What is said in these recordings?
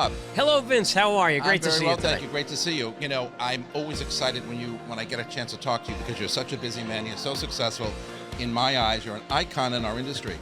Bob. Hello, Vince. How are you? Great to see you today. Thank you. Great to see you. You know, I'm always excited when I get a chance to talk to you because you're such a busy man. You're so successful. In my eyes, you're an icon in our industry.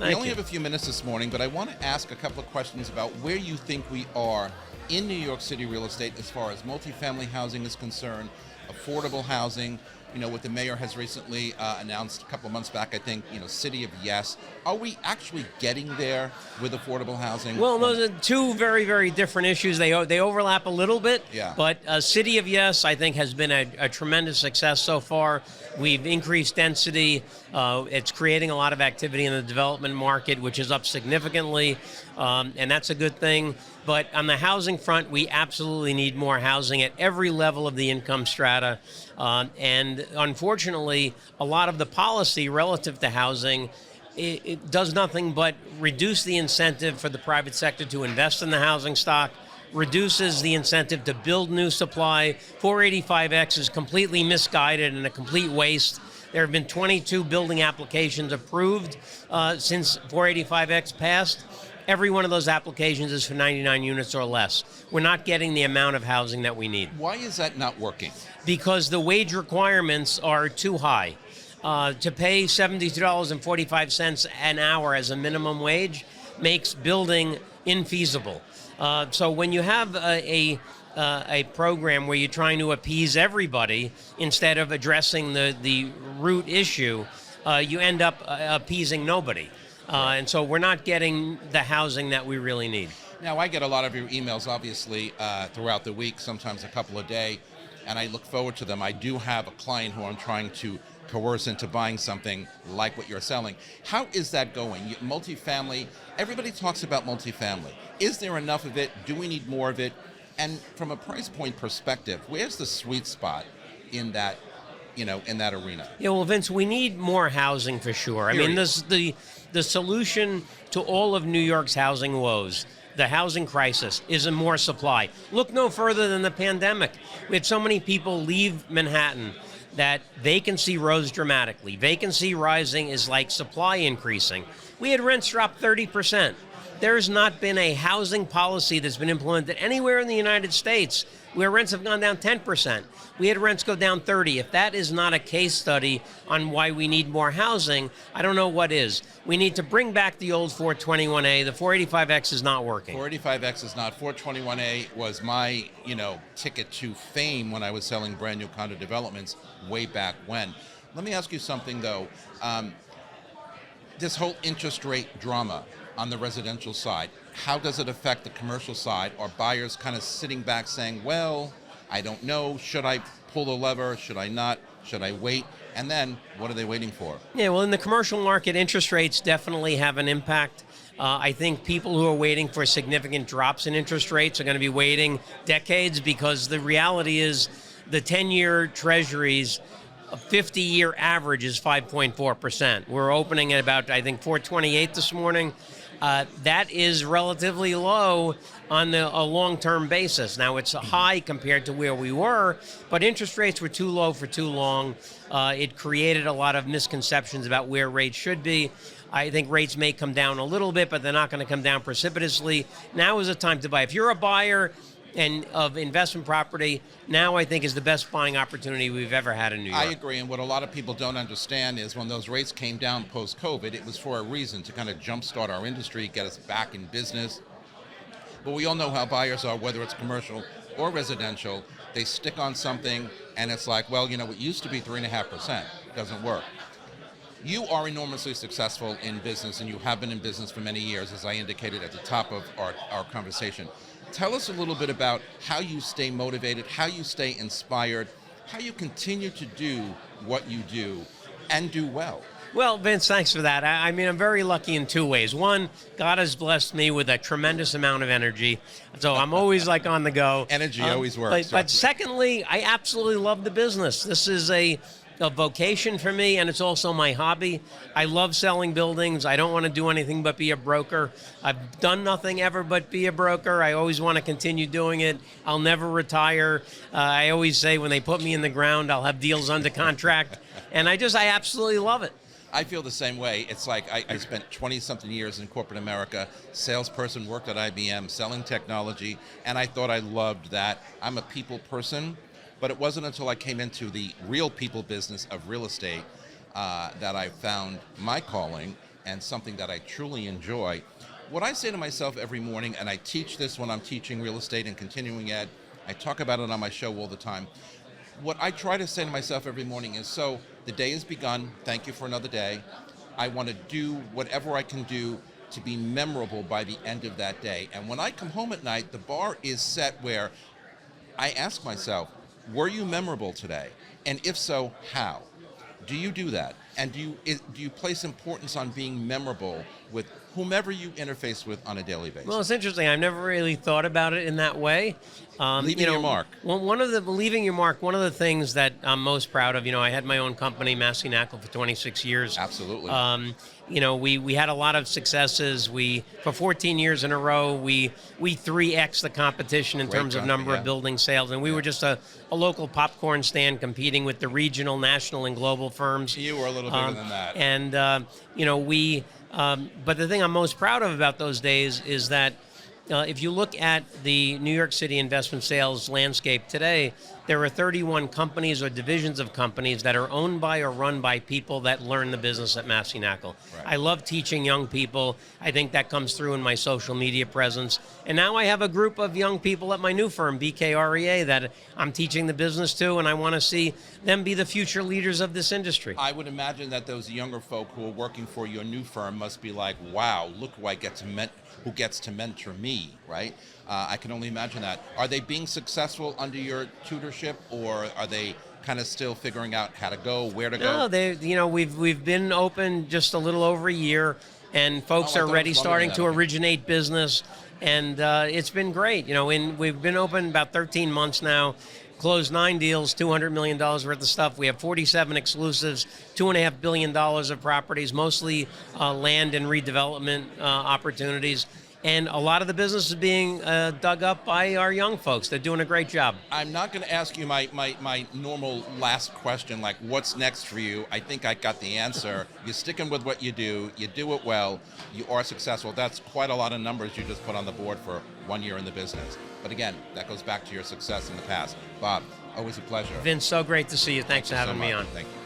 We only have a few minutes this morning, but I want to ask a couple of questions about where you think we are in New York City real estate as far as multifamily housing is concerned, affordable housing. You know, what the mayor has recently announced a couple of months back, I think, City of Yes. Are we actually getting there with affordable housing? Well, those are two very, very different issues. They overlap a little bit, but City of Yes, I think, has been a tremendous success so far. We've increased density. It's creating a lot of activity in the development market, which is up significantly, and that's a good thing. But on the housing front, we absolutely need more housing at every level of the income strata. And unfortunately, a lot of the policy relative to housing, it does nothing but reduce the incentive for the private sector to invest in the housing stock, reduces the incentive to build new supply. 485X is completely misguided and a complete waste. There have been 22 building applications approved since 485X passed. Every one of those applications is for 99 units or less. We're not getting the amount of housing that we need. Why is that not working? Because the wage requirements are too high. To pay $72.45 an hour as a minimum wage makes building infeasible. So when you have a program where you're trying to appease everybody instead of addressing the root issue, you end up appeasing nobody. And so we're not getting the housing that we really need. Now, I get a lot of your emails, obviously, throughout the week, sometimes a couple a day, and I look forward to them. I do have a client who I'm trying to coerce into buying something like what you're selling. How is that going? Multifamily, everybody talks about multifamily. Is there enough of it? Do we need more of it? And from a price point perspective, where's the sweet spot in that, in that arena? Yeah, well, Vince, we need more housing for sure. I mean, the solution to all of New York's housing woes, the housing crisis, is more supply. Look no further than the pandemic. We had so many people leave Manhattan that vacancy rose dramatically. Vacancy rising is like supply increasing. We had rents drop 30%. There's not been a housing policy that's been implemented anywhere in the United States where rents have gone down 10%. We had rents go down 30%. If that is not a case study on why we need more housing, I don't know what is. We need to bring back the old 421A. The 485X is not working. 485X is not. 421A was my, ticket to fame when I was selling brand new condo developments way back when. Let me ask you something, though. This whole interest rate drama on the residential side, how does it affect the commercial side? Are buyers kind of sitting back saying, well, I don't know, should I pull the lever, should I not, should I wait? And then, what are they waiting for? Yeah, well, in the commercial market, interest rates definitely have an impact. I think people who are waiting for significant drops in interest rates are going to be waiting decades because the reality is the 10-year treasuries, a 50-year average is 5.4%. We're opening at about, I think, 428 this morning. That is relatively low on a long-term basis. Now, it's high compared to where we were, but interest rates were too low for too long. It created a lot of misconceptions about where rates should be. I think rates may come down a little bit, but they're not going to come down precipitously. Now is the time to buy. If you're a buyer and of investment property, now I think is the best buying opportunity we've ever had in New York. I agree, and what a lot of people don't understand is when those rates came down post-COVID, it was for a reason, to kind of jumpstart our industry, get us back in business. But we all know how buyers are, whether it's commercial or residential. They stick on something, and it's like, well, what used to be 3.5% doesn't work. You are enormously successful in business, and you have been in business for many years, as I indicated at the top of our conversation. Tell us a little bit about how you stay motivated, how you stay inspired, how you continue to do what you do and do well. Well, Vince, thanks for that. I mean, I'm very lucky in two ways. One, God has blessed me with a tremendous amount of energy, so I'm always on the go. Energy always works. But secondly, I absolutely love the business. This is a vocation for me, and it's also my hobby. I love selling buildings. I don't want to do anything but be a broker. I've done nothing ever but be a broker. I always want to continue doing it. I'll never retire. I always say when they put me in the ground, I'll have deals under contract, and I absolutely love it. I feel the same way. It's like I spent 20-something years in corporate America, salesperson, worked at IBM, selling technology, and I thought I loved that. I'm a people person, but it wasn't until I came into the real people business of real estate that I found my calling and something that I truly enjoy. What I say to myself every morning, and I teach this when I'm teaching real estate and continuing ed, I talk about it on my show all the time. What I try to say to myself every morning is, so the day has begun, thank you for another day. I want to do whatever I can do to be memorable by the end of that day. And when I come home at night, the bar is set where I ask myself, were you memorable today? And if so, how? Do you do that? And do you place importance on being memorable with whomever you interface with on a daily basis? Well, it's interesting. I've never really thought about it in that way. Leaving your mark. Leaving your mark. One of the things that I'm most proud of. I had my own company, Massey Knakal, for 26 years. Absolutely. We had a lot of successes. For 14 years in a row, we 3x the competition in terms of number of building sales, and we were just a local popcorn stand competing with the regional, national, and global firms. You were a little bigger than that. And but the thing I'm most proud of about those days is that if you look at the New York City investment sales landscape today, there are 31 companies or divisions of companies that are owned by or run by people that learn the business at Massey Knakal. Right. I love teaching young people. I think that comes through in my social media presence. And now I have a group of young people at my new firm, BKREA, that I'm teaching the business to, and I want to see them be the future leaders of this industry. I would imagine that those younger folk who are working for your new firm must be like, wow, look who who gets to mentor me, right? I can only imagine that. Are they being successful under your tutorship, or are they kind of still figuring out how to go, where to go? No, we've been open just a little over a year, and folks are already starting to originate business, and it's been great. We've been open about 13 months now. Closed 9 deals, $200 million worth of stuff. We have 47 exclusives, $2.5 billion of properties, mostly land and redevelopment opportunities. And a lot of the business is being dug up by our young folks. They're doing a great job. I'm not going to ask you my normal last question, like what's next for you. I think I got the answer. You're sticking with what you do it well, you are successful. That's quite a lot of numbers you just put on the board for 1 year in the business. But again, that goes back to your success in the past. Bob, always a pleasure. Vince, so great to see you. Thanks for having me on. Thank you.